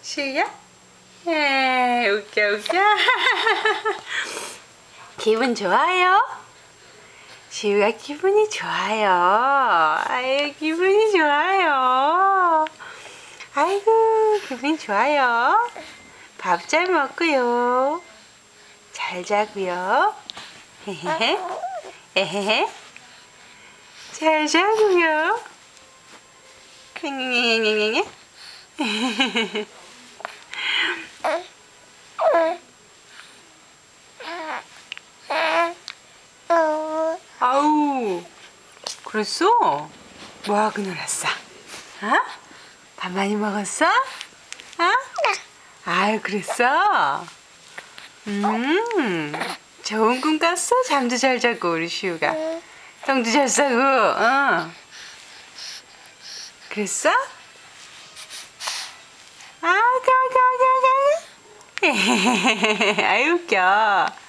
시우야? 웃겨 웃겨. 기분 좋아요? 시우가 기분이 좋아요. 아유 기분이 좋아요. 아이고 기분이 좋아요. 밥 잘 먹고요. 잘 자고요. 헤헤헤. 에헤헤. 잘 자고요. 냥냥냥냥냥. 아우, 그랬어? 뭐하고 놀았어? 어? 밥 많이 먹었어? 어? 아유, 그랬어? 좋은 꿈 꿨어? 잠도 잘 자고, 우리 시우가. 똥도 잘 싸고, 그랬어? 아유, 웃겨.